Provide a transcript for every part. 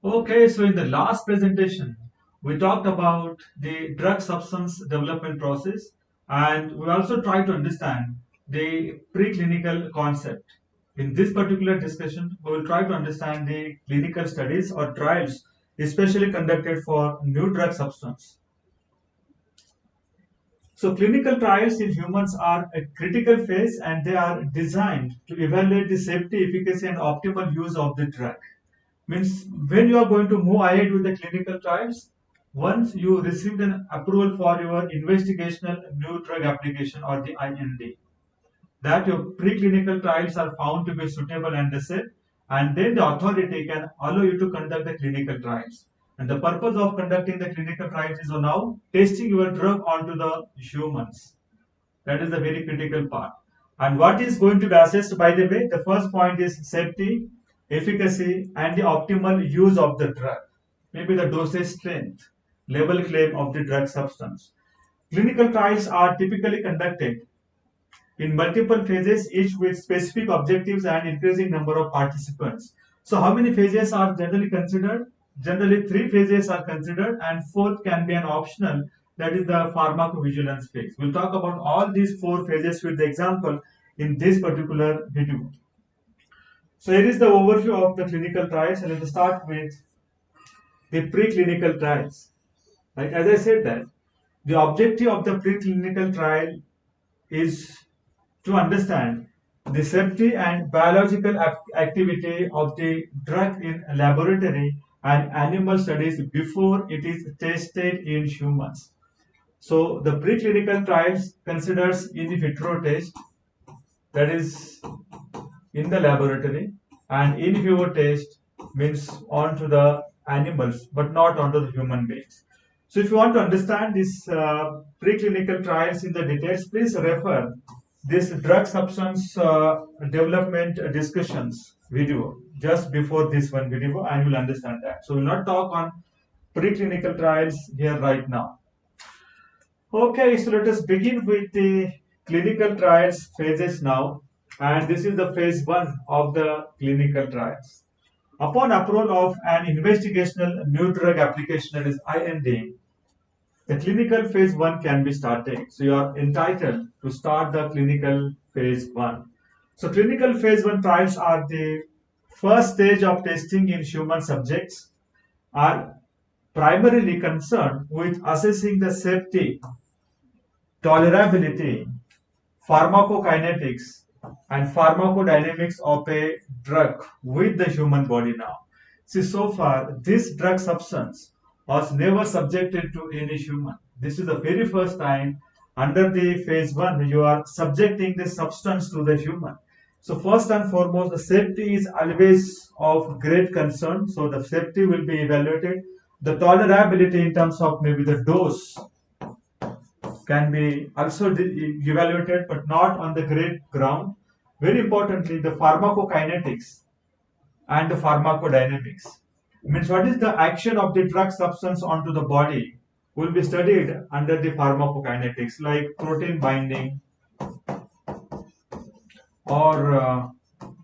Okay, so in the last presentation, we talked about the drug substance development process and we also tried to understand the preclinical concept. In this particular discussion, we will try to understand the clinical studies or trials, especially conducted for new drug substance. So clinical trials in humans are a critical phase and they are designed to evaluate the safety, efficacy, and optimal use of the drug. Means when you are going to move ahead with the clinical trials, once you received an approval for your investigational new drug application or the IND, that your preclinical trials are found to be suitable and safe, and then the authority can allow you to conduct the clinical trials. And the purpose of conducting the clinical trials is now testing your drug onto the humans. That is the very critical part. And what is going to be assessed, by the way, the first point is safety, efficacy, and the optimal use of the drug. Maybe the dosage strength, level claim of the drug substance. Clinical trials are typically conducted in multiple phases, each with specific objectives and increasing number of participants. So, how many phases are generally considered? Generally, three phases are considered, and fourth can be an optional, that is the pharmacovigilance phase. We'll talk about all these four phases with the example in this particular video. So, here is the overview of the clinical trials, and let's start with the preclinical trials. Like as I said that the objective of the preclinical trial is to understand the safety and biological activity of the drug in laboratory and animal studies before it is tested in humans. So the preclinical trials considers in vitro test, that is in the laboratory, and in vivo test means onto the animals but not onto the human beings. So if you want to understand this preclinical trials in the details, please refer this drug substance development discussions video just before this one video and you will understand that. So we will not talk on preclinical trials here right now. Okay, so let us begin with the clinical trials phases now. And this is the phase one of the clinical trials. Upon approval of an investigational new drug application, that is IND, the clinical phase one can be started. So you are entitled to start the clinical phase one. So clinical phase one trials are the first stage of testing in human subjects, are primarily concerned with assessing the safety, tolerability, pharmacokinetics, and pharmacodynamics of a drug with the human body now. See, so far, this drug substance was never subjected to any human. This is the very first time under the phase one you are subjecting the substance to the human. So first and foremost, the safety is always of great concern. So the safety will be evaluated. The tolerability in terms of maybe the dose can be also evaluated, but not on the great ground. Very importantly, the pharmacokinetics and the pharmacodynamics. Means what is the action of the drug substance onto the body will be studied under the pharmacokinetics, like protein binding or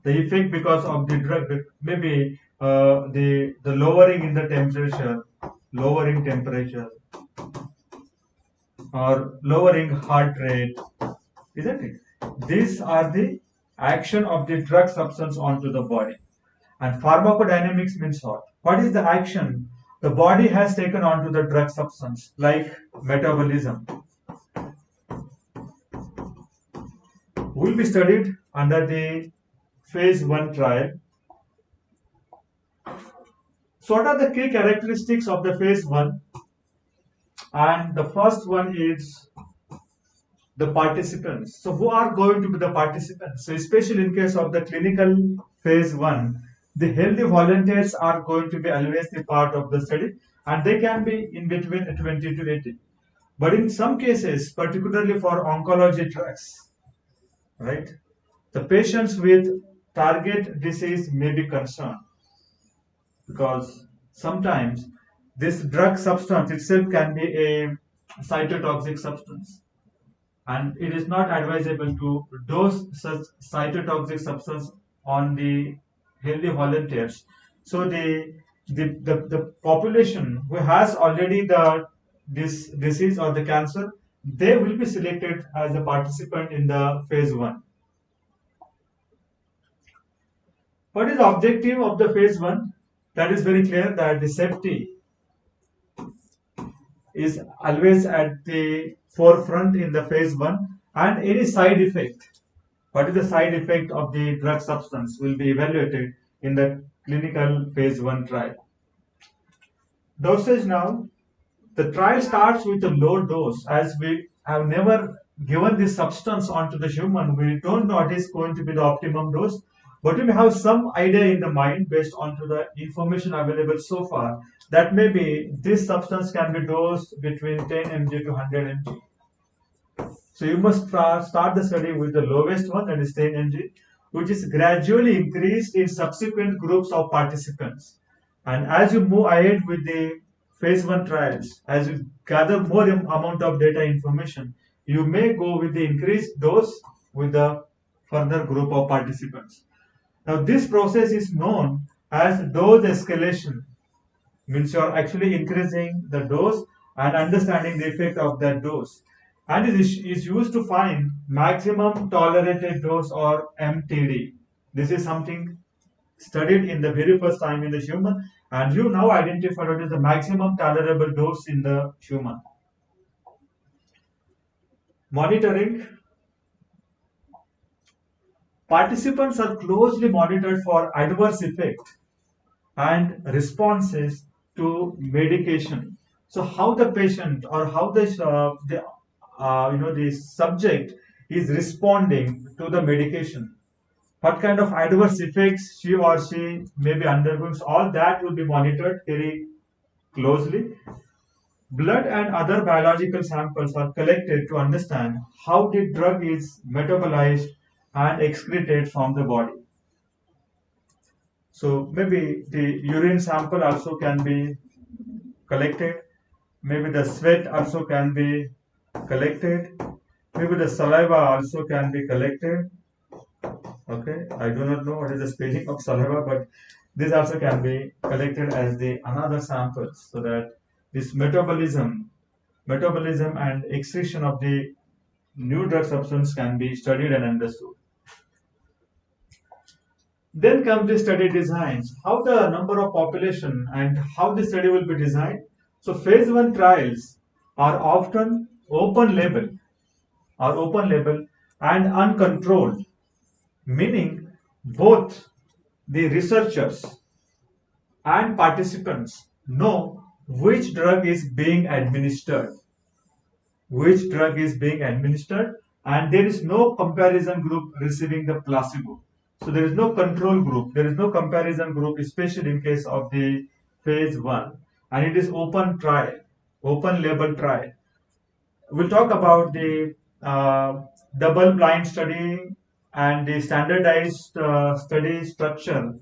the effect because of the drug, maybe the lowering in the temperature, lowering temperature, or lowering heart rate, isn't it? These are the action of the drug substance onto the body. And pharmacodynamics means what? What is the action the body has taken onto the drug substance, like metabolism, will be studied under the phase 1 trial. So, what are the key characteristics of the phase 1? And the first one is the participants. So, who are going to be the participants? So, especially in case of the clinical phase 1, the healthy volunteers are going to be always the part of the study and they can be in between 20 to 80. But in some cases, particularly for oncology drugs, right, the patients with target disease may be concerned because sometimes this drug substance itself can be a cytotoxic substance and it is not advisable to dose such cytotoxic substance on the healthy volunteers. So the the population who has already this disease or the cancer, they will be selected as a participant in the phase 1. What is the objective of the phase 1? That is very clear, that the safety is always at the forefront in the phase 1, and any side effect, what is the side effect of the drug substance, will be evaluated in the clinical phase 1 trial. Dosage now. The trial starts with a low dose, as we have never given this substance onto the human. We don't know what is going to be the optimum dose, but we may have some idea in the mind based on to the information available so far that maybe this substance can be dosed between 10 mg to 100 mg. So you must start the study with the lowest one, that is 10 mg, which is gradually increased in subsequent groups of participants. And as you move ahead with the phase 1 trials, as you gather more amount of data information, you may go with the increased dose with the further group of participants. Now this process is known as dose escalation. Means you are actually increasing the dose and understanding the effect of that dose. And it is used to find maximum tolerated dose, or MTD. This is something studied in the very first time in the human, and you now identify what is the maximum tolerable dose in the human. Monitoring. Participants are closely monitored for adverse effect and responses to medication. So how the patient, or how the subject is responding to the medication, what kind of adverse effects she or she may be undergoing, so all that will be monitored very closely. Blood and other biological samples are collected to understand how the drug is metabolized and excreted from the body. So maybe the urine sample also can be collected, maybe the sweat also can be collected, maybe the saliva also can be collected. Okay, I do not know what is the spelling of saliva, but this also can be collected as the another samples, so that this metabolism and excretion of the new drug substance can be studied and understood. Then comes the study designs, how the number of population and how the study will be designed. So phase 1 trials are often open label and uncontrolled, meaning both the researchers and participants know which drug is being administered, and there is no comparison group receiving the placebo. So there is no control group, there is no comparison group, especially in case of the phase 1, and it is open label trial. We'll talk about the double blind study and the standardized study structure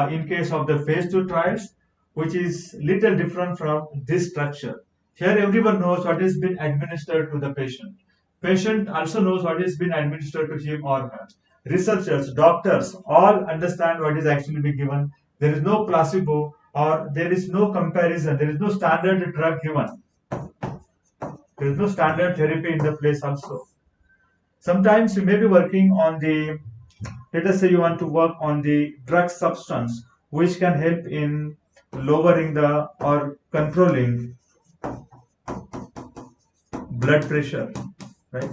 in case of the phase 2 trials, which is little different from this structure. Here everyone knows what is being administered to the patient. Patient also knows what is being administered to him or her. Researchers, doctors, all understand what is actually being given. There is no placebo, or there is no comparison. There is no standard drug given. There is no standard therapy in the place also. Sometimes you may be working on the, let us say you want to work on the drug substance which can help in lowering the or controlling blood pressure, right?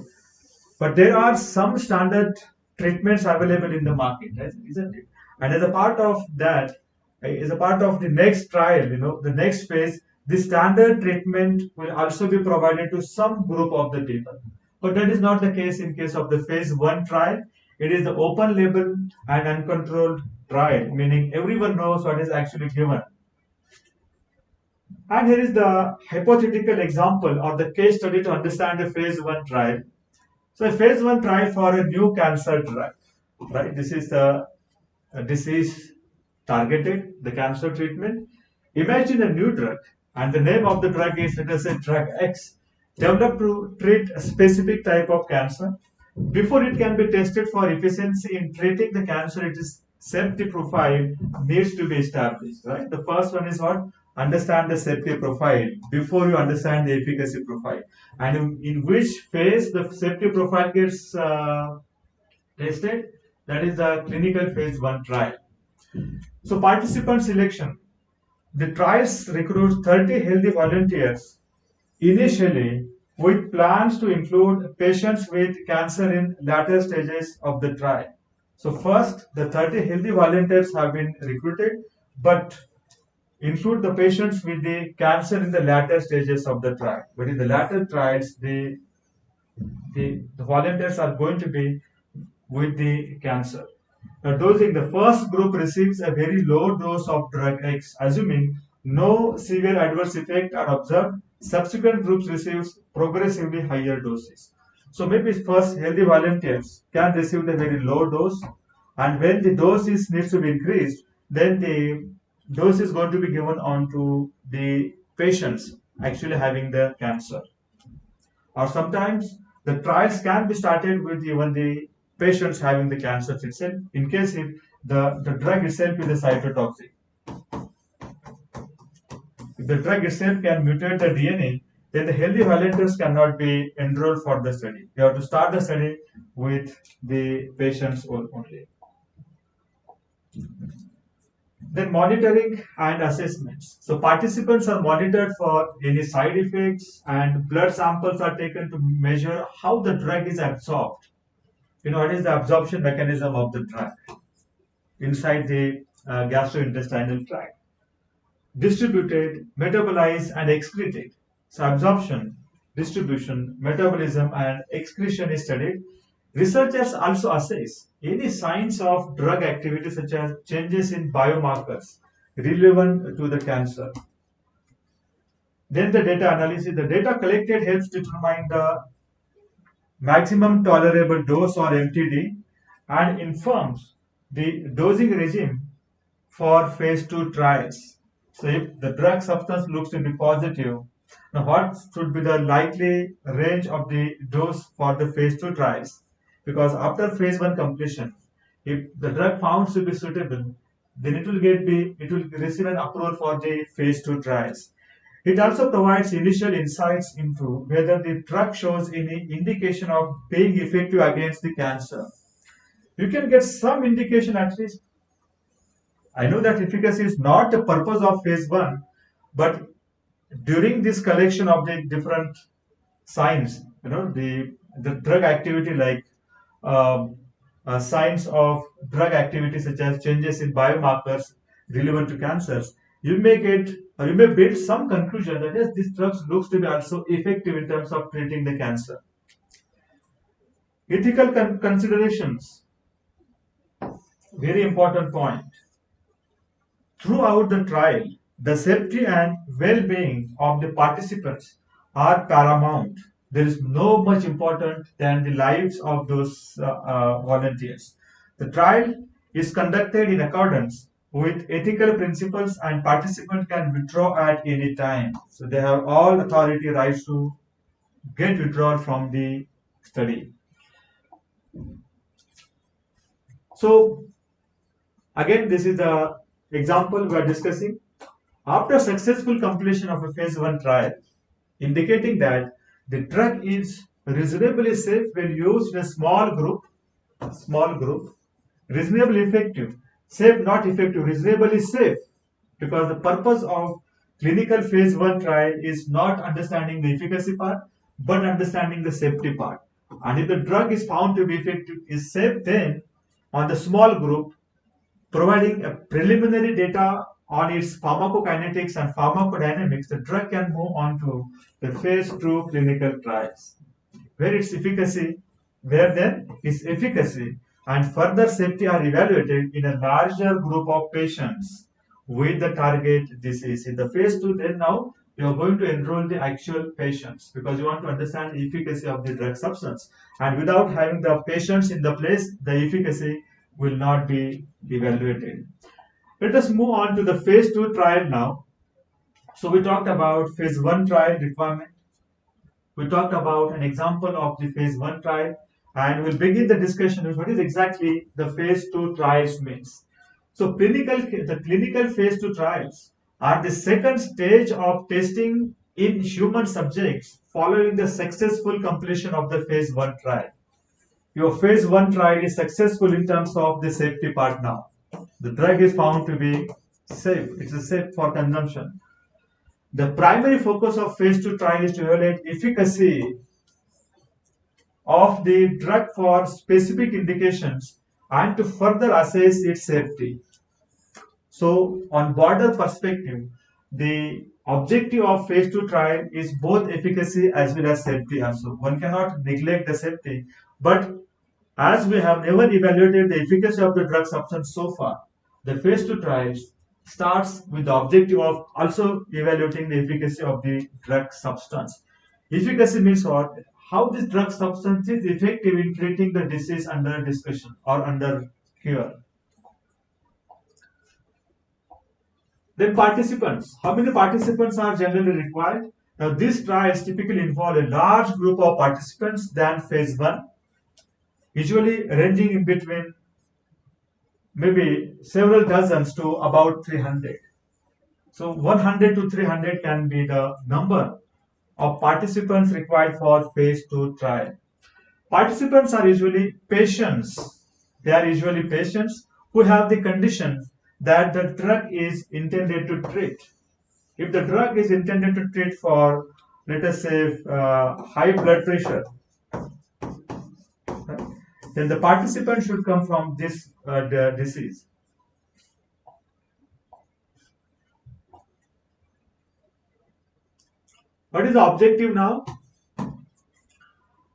But there are some standard treatments available in the market, right? Isn't it? And as a part of that, as a part of the next trial, the next phase, the standard treatment will also be provided to some group of the people. But that is not the case in case of the phase 1 trial. It is the open label and uncontrolled trial, meaning everyone knows what is actually given. And here is the hypothetical example or the case study to understand the phase 1 trial. So a phase 1 trial for a new cancer drug, right? This is the disease targeted, the cancer treatment. Imagine a new drug, and the name of the drug is, let us say, drug X, developed to treat a specific type of cancer. Before it can be tested for efficiency in treating the cancer, it is safety profile needs to be established, right? The first one is what? Understand the safety profile before you understand the efficacy profile. And in which phase the safety profile gets tested? That is the clinical phase 1 trial. So participant selection. The trials recruit 30 healthy volunteers initially with plans to include patients with cancer in later stages of the trial. So first, the 30 healthy volunteers have been recruited, but include the patients with the cancer in the latter stages of the trial. But in the latter trials, the volunteers are going to be with the cancer. Now, dosing, the first group receives a very low dose of drug X, assuming no severe adverse effect are observed. Subsequent groups receives progressively higher doses. So maybe first healthy volunteers can receive the very low dose, and when the dose needs to be increased, then the dose is going to be given on to the patients actually having the cancer. Or sometimes the trials can be started with even the patients having the cancer itself, in case if the drug itself is a cytotoxic. If the drug itself can mutate the DNA, then the healthy volunteers cannot be enrolled for the study. You have to start the study with the patients only. Then monitoring and assessments. So participants are monitored for any side effects, and blood samples are taken to measure how the drug is absorbed. What is the absorption mechanism of the drug inside the gastrointestinal tract? Distributed, metabolized, and excreted. So absorption, distribution, metabolism, and excretion is studied. Researchers also assess any signs of drug activity such as changes in biomarkers relevant to the cancer. Then the data analysis. The data collected helps determine the maximum tolerable dose or MTD and informs the dosing regime for phase 2 trials. So if the drug substance looks to be positive, now what should be the likely range of the dose for the phase 2 trials? Because after phase 1 completion, if the drug found to be suitable, then it will receive an approval for the phase 2 trials. It also provides initial insights into whether the drug shows any indication of being effective against the cancer. You can get some indication at least. I know that efficacy is not the purpose of phase 1, but during this collection of the different signs, the drug activity like um, signs of drug activity such as changes in biomarkers relevant to cancers, you may get or you may build some conclusion that yes, this drug looks to be also effective in terms of treating the cancer. Ethical considerations, very important point. Throughout the trial, the safety and well-being of the participants are paramount. There is no much important than the lives of those volunteers. The trial is conducted in accordance with ethical principles, and participants can withdraw at any time. So they have all authority rights to get withdrawal from the study. So again, this is the example we are discussing. After successful completion of a phase 1 trial, indicating that the drug is reasonably safe when used in a small group, reasonably effective, safe, not effective, reasonably safe, because the purpose of clinical phase 1 trial is not understanding the efficacy part, but understanding the safety part. And if the drug is found to be effective, is safe, then on the small group, providing a preliminary data on its pharmacokinetics and pharmacodynamics, the drug can move on to the phase 2 clinical trials, where its efficacy and further safety are evaluated in a larger group of patients with the target disease. In the phase 2, then now you are going to enroll the actual patients because you want to understand the efficacy of the drug substance. And without having the patients in the place, the efficacy will not be evaluated. Let us move on to the phase 2 trial now. So we talked about phase 1 trial requirement. We talked about an example of the phase 1 trial, and we'll begin the discussion with what is exactly the phase 2 trials means. So the clinical phase 2 trials are the second stage of testing in human subjects following the successful completion of the phase 1 trial. Your phase 1 trial is successful in terms of the safety part now. The drug is found to be safe. It is safe for consumption. The primary focus of phase 2 trial is to evaluate efficacy of the drug for specific indications and to further assess its safety. So, on broader perspective, the objective of phase 2 trial is both efficacy as well as safety also. One cannot neglect the safety, but as we have never evaluated the efficacy of the drug substance so far, the phase 2 trials starts with the objective of also evaluating the efficacy of the drug substance. Efficacy means what? How this drug substance is effective in treating the disease under discussion or under cure. Then participants. How many participants are generally required? Now these trials typically involve a large group of participants than phase 1, usually ranging in between maybe several dozens to about 300. So 100 to 300 can be the number of participants required for phase 2 trial. Participants are usually patients. They are usually patients who have the condition that the drug is intended to treat. If the drug is intended to treat for, let us say, high blood pressure, then the participant should come from this disease. What is the objective now?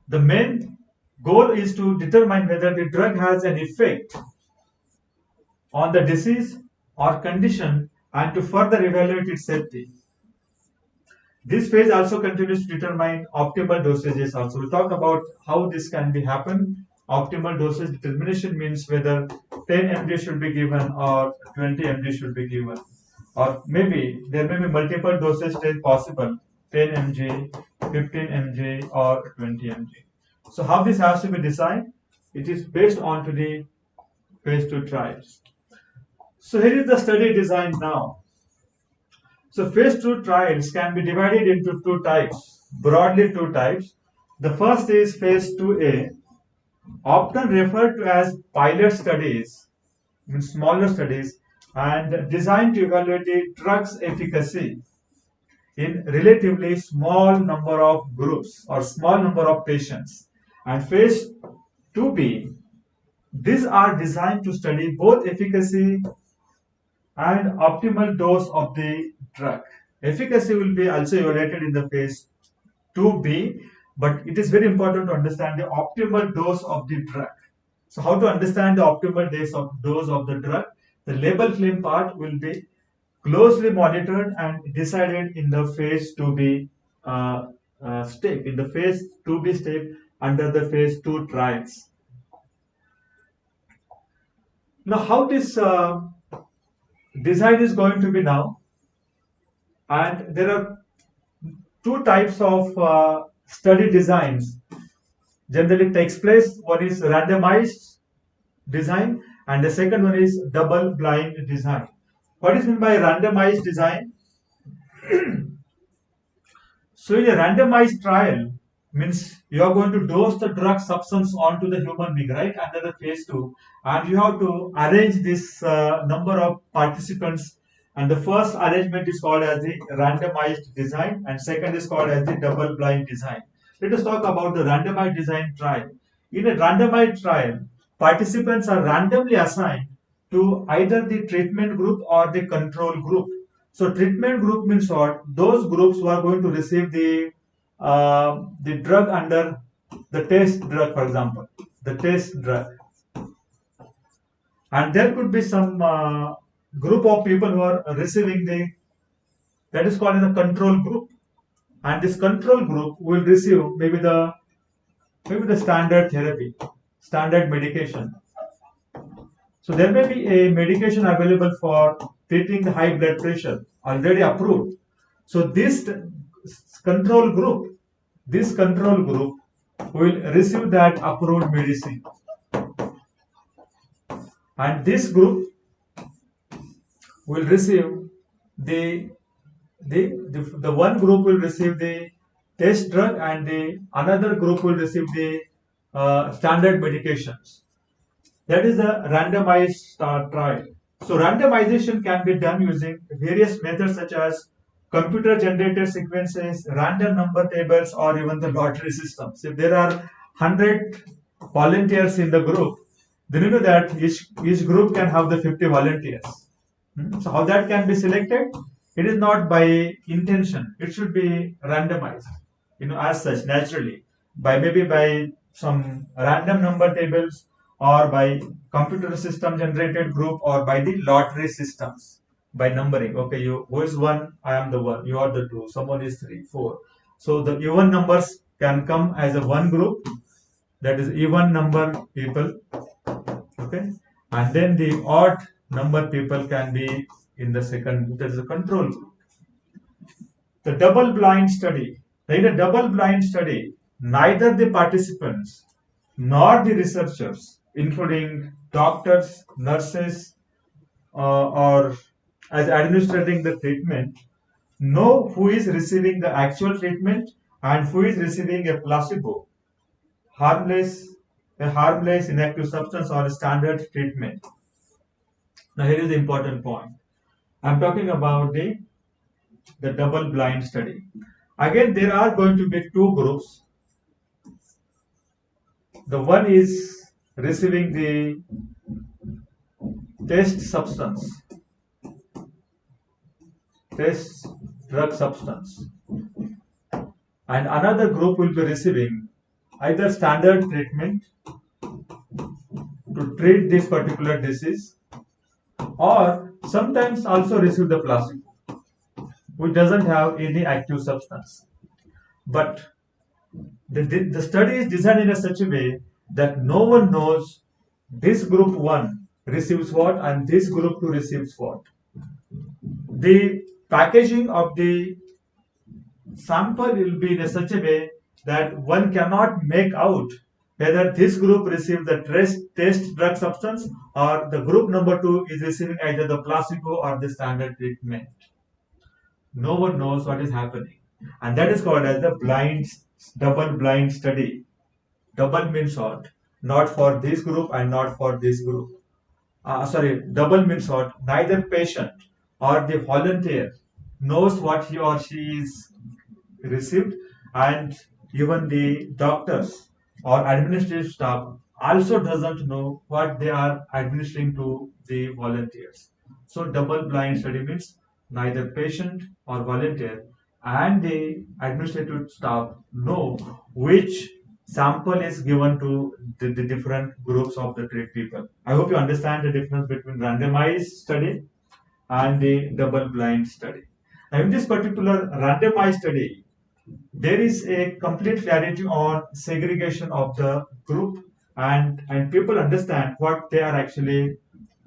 The main goal is to determine whether the drug has an effect on the disease or condition and to further evaluate its safety. This phase also continues to determine optimal dosages also. We talk about how this can be happen. Optimal dosage determination means whether 10 mg should be given or 20 mg should be given. Or maybe there may be multiple dosage possible, 10 mg, 15 mg or 20 mg. So how this has to be designed? It is based on to the phase 2 trials. So here is the study design now. So phase 2 trials can be divided into two types, broadly two types. The first is phase 2A, often referred to as pilot studies, means smaller studies, and designed to evaluate the drug's efficacy in relatively small number of groups or small number of patients. And phase 2B, these are designed to study both efficacy and optimal dose of the drug. Efficacy will be also evaluated in the phase 2B, but it is very important to understand the optimal dose of the drug. So how to understand the optimal dose of the drug? The label claim part will be closely monitored and decided in the phase 2B step, in the phase 2B step under the phase 2 trials. Now how this design is going to be now, and there are two types of study designs generally takes place. One is randomized design and the second one is double blind design. What is meant by randomized design? So in a randomized trial means you are going to dose the drug substance onto the human being, right, under the phase 2, and you have to arrange this number of participants, and the first arrangement is called as the randomized design and second is called as the double blind design. Let us talk about the randomized design trial. In a randomized trial, participants are randomly assigned to either the treatment group or the control group. So treatment group means what? Those groups who are going to receive the drug under the test drug, for example, the test drug. And there could be some group of people who are receiving that is called as a control group. And this control group will receive maybe the standard therapy, standard medication. So there may be a medication available for treating the high blood pressure already approved. So this control group will receive that approved medicine. And this group will receive the the one group will receive the test drug and the another group will receive the standard medications. That is a randomized trial. So randomization can be done using various methods such as computer generated sequences, random number tables, or even the lottery systems. If there are 100 volunteers in the group, then you know that each group can have the 50 volunteers. So how that can be selected? It is not by intention. It should be randomized, as such naturally, by maybe by some random number tables or by computer system generated group or by the lottery systems by numbering. Okay, you who is one? I am the one. You are the two. Someone is three, four. So the even numbers can come as a one group. That is even number people. Okay, and then the odd number people can be in the second. That is a control group. The double blind study. In a double blind study, neither the participants nor the researchers, including doctors, nurses, or as administering the treatment, know who is receiving the actual treatment and who is receiving a placebo, harmless, a harmless inactive substance or a standard treatment. Now here is the important point. I'm talking about the double blind study. Again, there are going to be two groups. The one is receiving the test substance, test drug substance, and another group will be receiving either standard treatment to treat this particular disease or sometimes also receive the placebo, which doesn't have any active substance. But the study is designed in a such a way that no one knows this group 1 receives what and this group 2 receives what. The packaging of the sample will be in such a way that one cannot make out whether this group received the test drug substance or the group number 2 is receiving either the placebo or the standard treatment. No one knows what is happening, and that is called as the double blind study. Double means what? Not for this group and not for this group. Sorry, double means what? Neither patient or the volunteer knows what he or she is received, and even the doctors or administrative staff also doesn't know what they are administering to the volunteers. So double blind study means neither patient or volunteer and the administrative staff know which sample is given to the different groups of the treat people. I hope you understand the difference between randomized study and the double blind study. Now, in this particular randomized study, there is a complete clarity on segregation of the group, and people understand what they are actually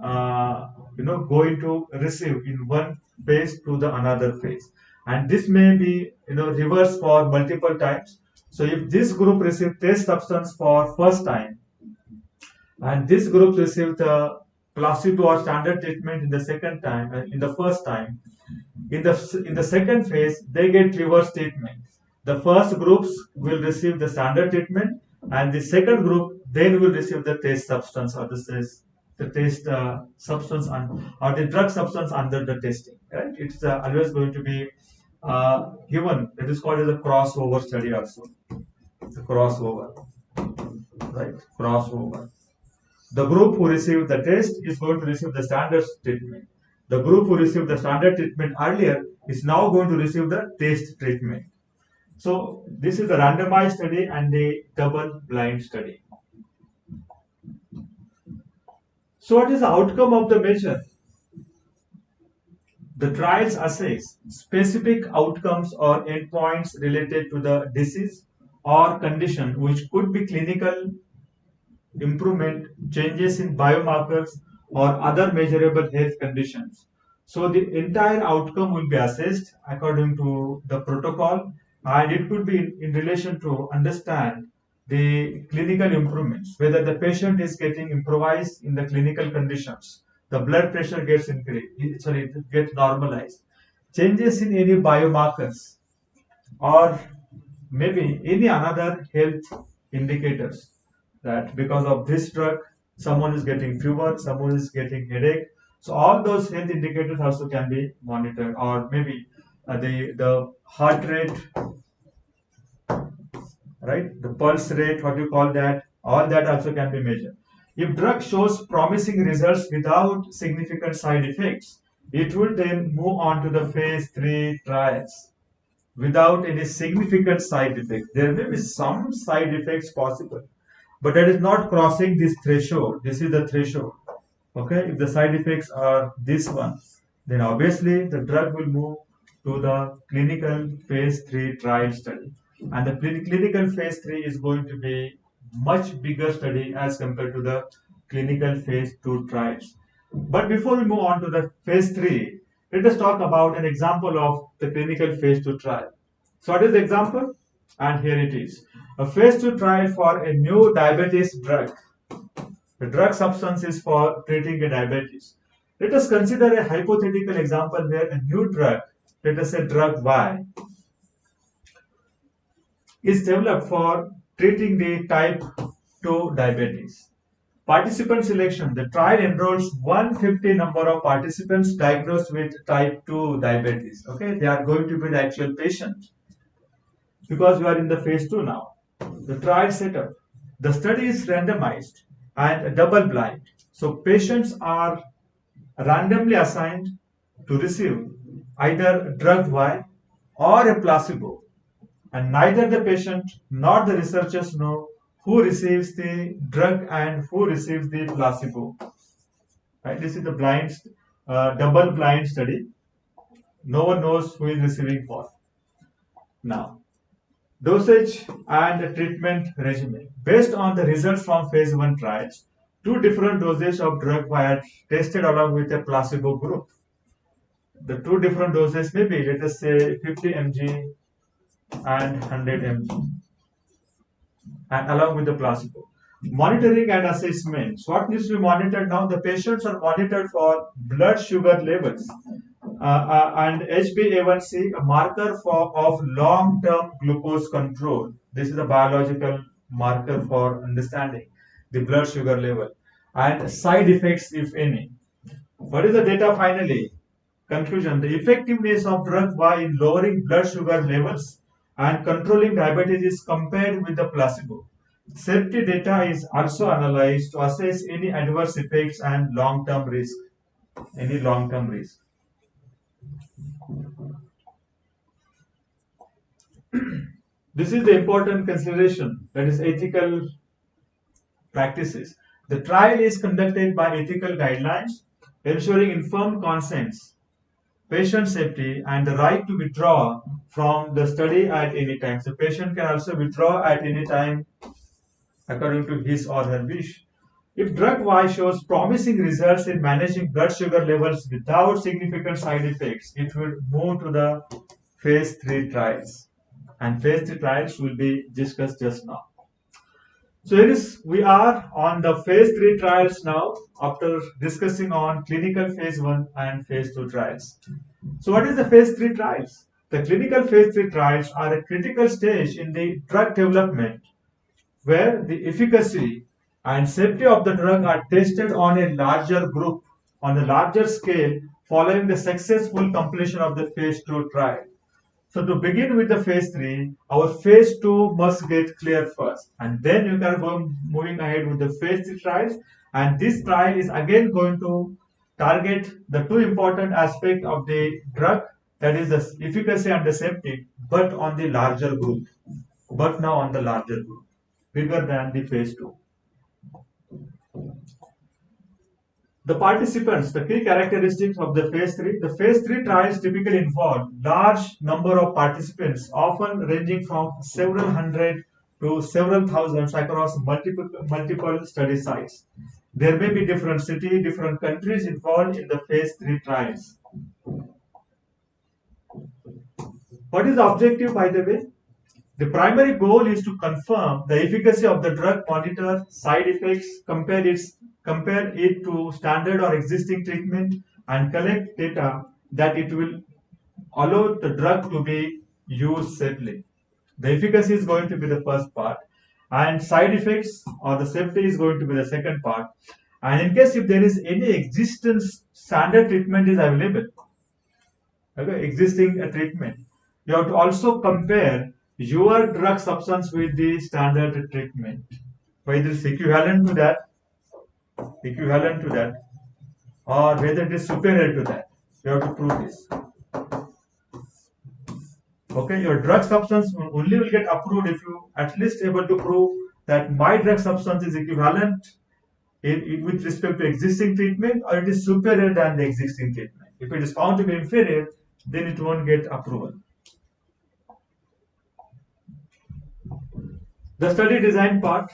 going to receive in one phase to the another phase, and this may be reversed for multiple times. So if this group received test substance for first time and this group received the placebo or standard treatment in the second time in the first time, in the second phase they get reverse treatment. The first groups will receive the standard treatment and the second group then will receive the test substance or the test substance or the drug substance under the testing, right? It's always going to be given. That is called as a crossover study also. The crossover, right? Crossover. The group who received the test is going to receive the standard treatment. The group who received the standard treatment earlier is now going to receive the test treatment. So this is the randomized study and the double blind study. So what is the outcome of the measure? The trials assess specific outcomes or endpoints related to the disease or condition, which could be clinical improvement, changes in biomarkers, or other measurable health conditions. So the entire outcome will be assessed according to the protocol, and it could be in relation to understand the clinical improvements, whether the patient is getting improvised in the clinical conditions, the blood pressure gets increased, sorry, it gets normalized. Changes in any biomarkers or maybe any another health indicators that because of this drug, someone is getting fever, someone is getting headache. So all those health indicators also can be monitored, or maybe the heart rate, right? The pulse rate, what you call that, all that also can be measured. If drug shows promising results without significant side effects, it will then move on to the phase 3 trials without any significant side effects. There may be some side effects possible, but that is not crossing this threshold. This is the threshold. Okay, if the side effects are this one, then obviously the drug will move to the clinical phase 3 trial study. And the clinical phase 3 is going to be much bigger study as compared to the clinical phase 2 trials. But before we move on to the phase 3, let us talk about an example of the clinical phase 2 trial. So what is the example? And here it is. A phase 2 trial for a new diabetes drug. The drug substance is for treating a diabetes. Let us consider a hypothetical example where a new drug, let us say drug Y, is developed for treating the type 2 diabetes. Participant selection. The trial enrolls 150 number of participants diagnosed with type 2 diabetes. Okay, they are going to be the actual patient because we are in the phase 2 now. The trial setup. The study is randomized and double blind. So patients are randomly assigned to receive either drug Y or a placebo, and neither the patient nor the researchers know who receives the drug and who receives the placebo. Right? This is the double blind study. No one knows who is receiving what. Now, dosage and treatment regimen. Based on the results from phase 1 trials, two different doses of drug were tested along with a placebo group. The two different doses may be, let us say, 50 mg and 100 mg, and along with the placebo. Monitoring and assessment. So what needs to be monitored now? The patients are monitored for blood sugar levels and HbA1c, a marker of long-term glucose control. This is a biological marker for understanding the blood sugar level and side effects, if any. What is the data finally? Conclusion. The effectiveness of drug Y in lowering blood sugar levels and controlling diabetes is compared with the placebo. Safety data is also analyzed to assess any adverse effects and long-term risk. Any long-term risk. This is the important consideration, that is ethical practices. The trial is conducted by ethical guidelines, ensuring informed consents, patient safety, and the right to withdraw from the study at any time. So patient can also withdraw at any time according to his or her wish. If drug Y shows promising results in managing blood sugar levels without significant side effects, it will move to the phase 3 trials. And phase 3 trials will be discussed just now. So here is, we are on the phase 3 trials now after discussing on clinical phase 1 and phase 2 trials. So what is the phase 3 trials? The clinical phase 3 trials are a critical stage in the drug development where the efficacy and safety of the drug are tested on a larger group, on a larger scale, following the successful completion of the phase 2 trial. So to begin with the phase 3, our phase 2 must get clear first, and then you can go moving ahead with the phase 3 trials. And this trial is again going to target the two important aspects of the drug, that is the efficacy and the safety, but on the larger group. But now on the larger group, bigger than the phase 2. The participants, the key characteristics of the phase 3. The phase 3 trials typically involve large number of participants, often ranging from several hundred to several thousands across multiple study sites. There may be different cities, different countries involved in the phase 3 trials. What is the objective, by the way? The primary goal is to confirm the efficacy of the drug, monitor side effects, compare its compare it to standard or existing treatment, and collect data that it will allow the drug to be used safely. The efficacy is going to be the first part, and side effects or the safety is going to be the second part. And in case if there is any existence standard treatment is available, okay, existing treatment, you have to also compare your drug substance with the standard treatment, whether it's equivalent to that, or whether it is superior to that. You have to prove this. Okay, your drug substance only will get approved if you at least able to prove that my drug substance is equivalent with respect to existing treatment, or it is superior than the existing treatment. If it is found to be inferior, then it won't get approval. The study design part.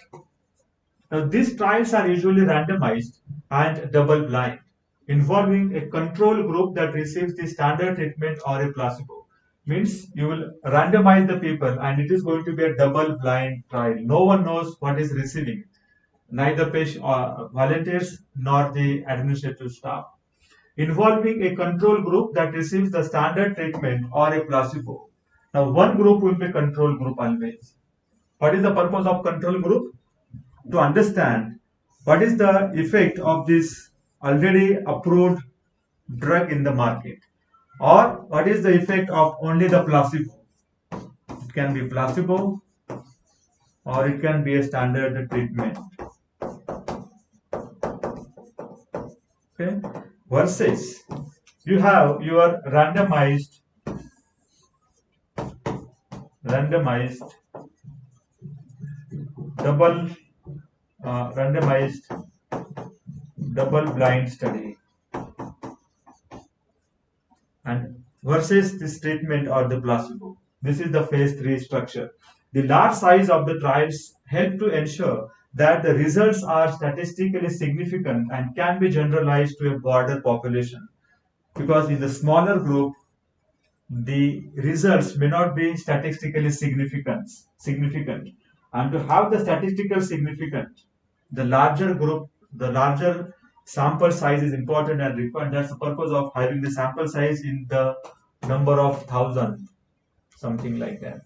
Now, these trials are usually randomized and double blind, involving a control group that receives the standard treatment or a placebo. Means you will randomize the people, and it is going to be a double blind trial. No one knows what is receiving, neither patient or volunteers nor the administrative staff. Involving a control group that receives the standard treatment or a placebo. Now, one group will be control group always. What is the purpose of control group? To understand what is the effect of this already approved drug in the market, or what is the effect of only the placebo. It can be placebo or it can be a standard treatment. Okay, versus you have your randomized double randomized double blind study, and versus this treatment or the placebo. This is the phase 3 structure. The large size of the trials help to ensure that the results are statistically significant and can be generalized to a broader population, because in the smaller group the results may not be statistically significant, and to have the statistical significance, the larger group, the larger sample size is important and required. That's the purpose of having the sample size in the number of thousand, something like that.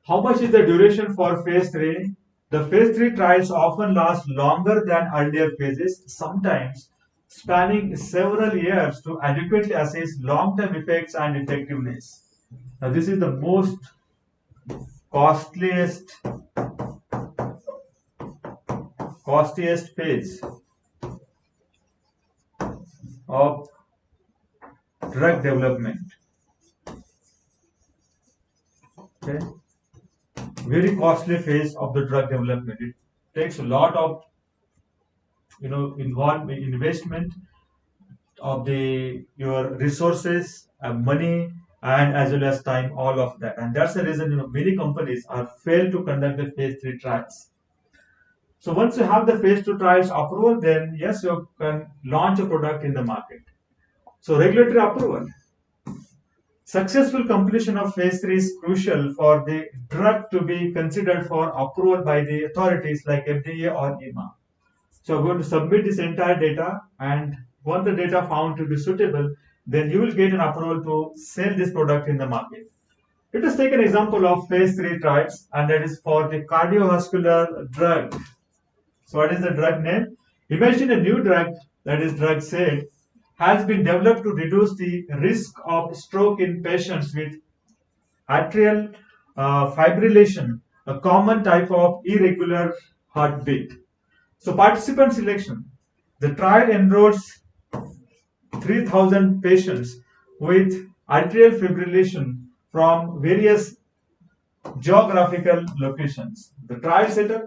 How much is the duration for phase 3? The phase 3 trials often last longer than earlier phases, sometimes spanning several years to adequately assess long-term effects and effectiveness. Now, this is the most costliest phase of drug development. Okay, very costly phase of the drug development. It takes a lot of investment of your resources, money, and as well as time, all of that. And that's the reason many companies are failed to conduct the phase 3 trials. So once you have the phase 2 trials approval, then yes, you can launch a product in the market. So regulatory approval. Successful completion of phase 3 is crucial for the drug to be considered for approval by the authorities like FDA or EMA. So I'm going to submit this entire data, and once the data found to be suitable, then you will get an approval to sell this product in the market. Let us take an example of phase 3 trials, and that is for the cardiovascular drug. So what is the drug name? Imagine a new drug, that is drug said, has been developed to reduce the risk of stroke in patients with atrial fibrillation, a common type of irregular heartbeat. So participant selection. The trial enrolls 3,000 patients with atrial fibrillation from various geographical locations. The trial setup.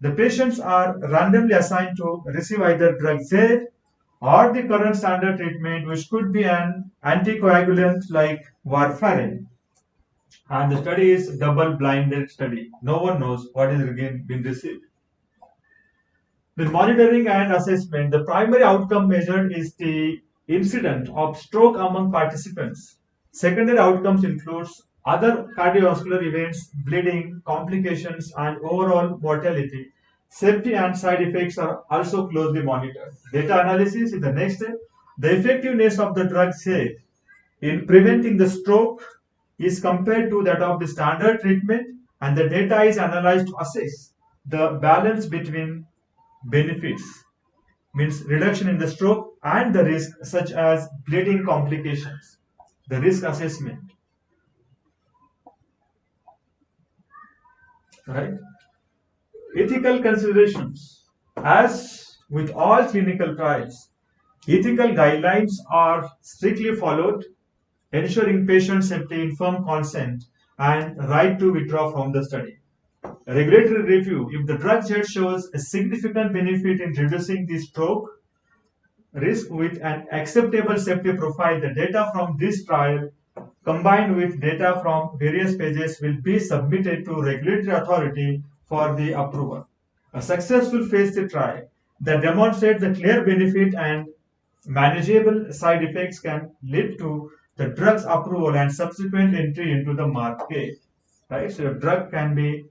The patients are randomly assigned to receive either drug Z or the current standard treatment, which could be an anticoagulant like warfarin. And the study is double-blinded study. No one knows what is again being received. The monitoring and assessment. The primary outcome measured is the incidence of stroke among participants. Secondary outcomes includes other cardiovascular events, bleeding, complications, and overall mortality. Safety and side effects are also closely monitored. Data analysis is the next step. The effectiveness of the drug, say, in preventing the stroke is compared to that of the standard treatment, and the data is analyzed to assess the balance between benefits, means reduction in the stroke, and the risk such as bleeding complications. The risk assessment, right? Ethical considerations. As with all clinical trials, ethical guidelines are strictly followed, ensuring patient safety, informed consent, and right to withdraw from the study. Regulatory review. If the drug jet shows a significant benefit in reducing the stroke risk with an acceptable safety profile, the data from this trial combined with data from various pages will be submitted to regulatory authority for the approval. A successful phase 3 trial that demonstrates the clear benefit and manageable side effects can lead to the drug's approval and subsequent entry into the market. Right? So your drug can be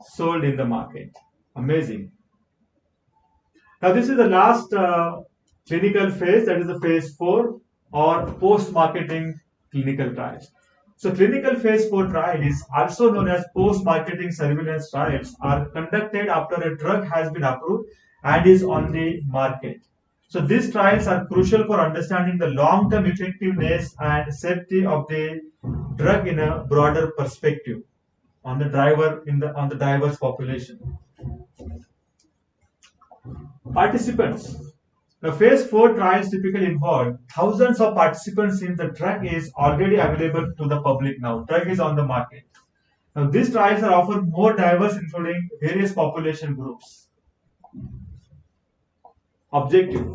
sold in the market. Amazing. Now this is the last clinical phase, that is the phase 4 or post-marketing clinical trials. So clinical phase 4 trial is also known as post-marketing surveillance trials, are conducted after a drug has been approved and is on the market. So these trials are crucial for understanding the long-term effectiveness and safety of the drug in a broader perspective on the diverse population. Participants. The phase 4 trials typically involve thousands of participants since the drug is already available to the public now. Drug is on the market. Now, these trials are often more diverse, including various population groups. Objective.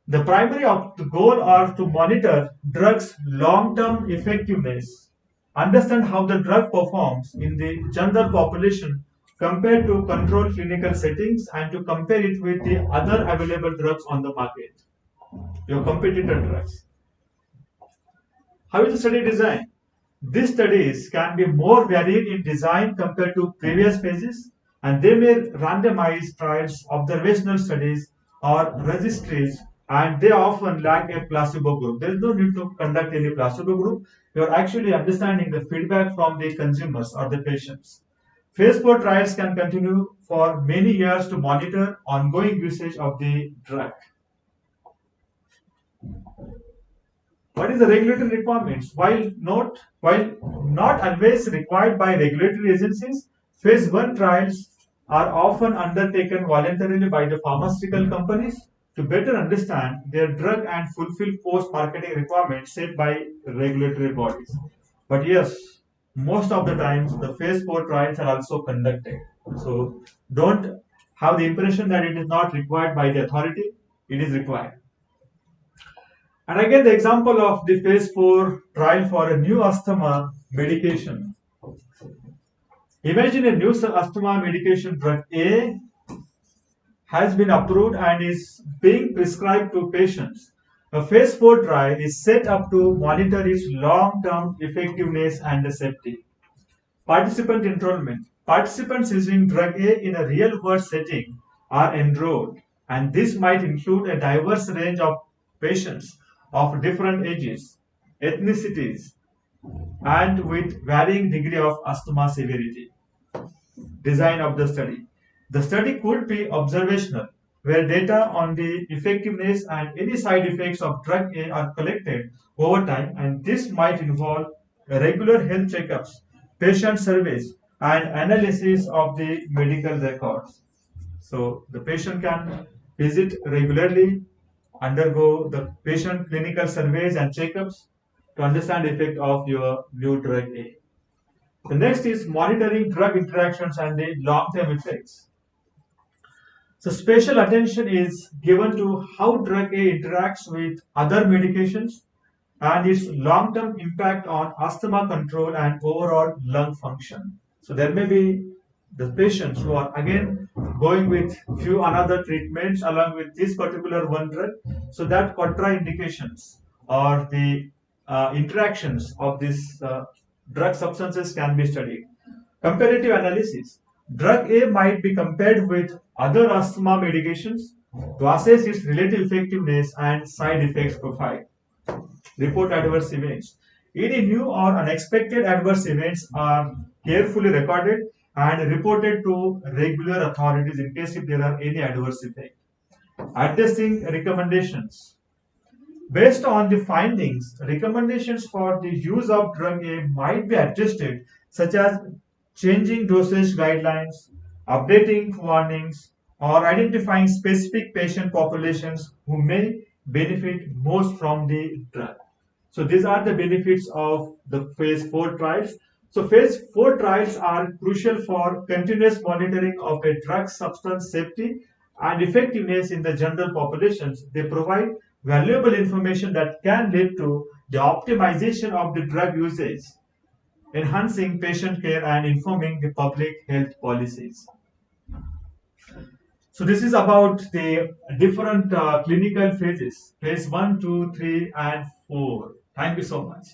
The primary the goal are to monitor drugs' long-term effectiveness, understand how the drug performs in the general population compared to controlled clinical settings, and to compare it with the other available drugs on the market, your competitor drugs. How is the study design? These studies can be more varied in design compared to previous phases, and they may randomize trials, observational studies, or registries, and they often lack a placebo group. There is no need to conduct any placebo group. You are actually understanding the feedback from the consumers or the patients. Phase 4 trials can continue for many years to monitor ongoing usage of the drug. What is the regulatory requirements? While not always required by regulatory agencies, phase 1 trials are often undertaken voluntarily by the pharmaceutical companies to better understand their drug and fulfill post-marketing requirements set by regulatory bodies. But yes, most of the times the phase 4 trials are also conducted. So don't have the impression that it is not required by the authority. It is required. And I get the example of the phase 4 trial for a new asthma medication. Imagine a new asthma medication, drug A, has been approved and is being prescribed to patients. A phase 4 trial is set up to monitor its long-term effectiveness and safety. Participant enrollment. Participants using drug A in a real-world setting are enrolled, and this might include a diverse range of patients of different ages, ethnicities, and with varying degree of asthma severity. Design of the study. The study could be observational, where data on the effectiveness and any side effects of drug A are collected over time, and this might involve regular health checkups, patient surveys, and analysis of the medical records. So the patient can visit regularly, undergo the patient clinical surveys and checkups to understand the effect of your new drug A. The next is monitoring drug interactions and the long-term effects. So special attention is given to how drug A interacts with other medications and its long-term impact on asthma control and overall lung function. So there may be the patients who are again going with few another treatments along with this particular one drug, so that contraindications or the interactions of this drug substances can be studied. Comparative analysis. Drug A might be compared with other asthma medications to assess its relative effectiveness and side effects profile. Report adverse events. Any new or unexpected adverse events are carefully recorded and reported to regular authorities in case if there are any adverse effect. Adjusting recommendations. Based on the findings, recommendations for the use of drug A might be adjusted, such as changing dosage guidelines, updating warnings, or identifying specific patient populations who may benefit most from the drug. So these are the benefits of the phase 4 trials. So phase 4 trials are crucial for continuous monitoring of a drug substance safety and effectiveness in the general populations. They provide valuable information that can lead to the optimization of the drug usage, enhancing patient care and informing the public health policies. So this is about the different clinical phases, phase 1, 2, 3, and 4. Thank you so much.